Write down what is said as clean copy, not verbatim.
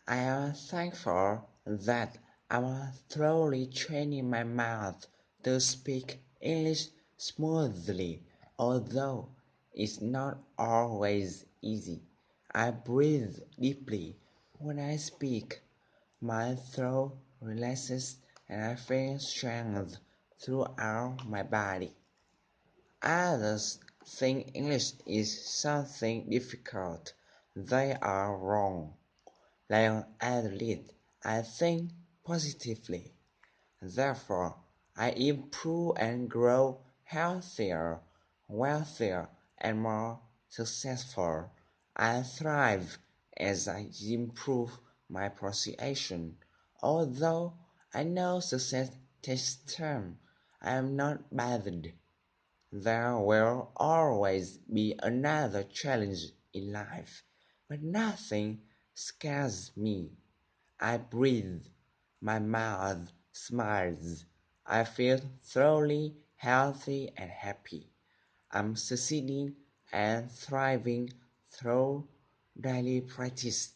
I am thankful that I'm thoroughly training my mouth to speak English smoothly, although it's not always easy. I breathe deeply when I speak. My throat relaxes and I feel strength throughout my body. Others think English is something difficult. They are wrong. Like an athlete, I think positively. Therefore, I improve and grow healthier, wealthier, and more successful. I thrive as I improve my pronunciation. Although I know success takes time, I am not bothered. There will always be another challenge in life, but nothing scares me. I breathe, my mouth smiles, I feel thoroughly healthy and happy. I'm succeeding and thriving through daily practice.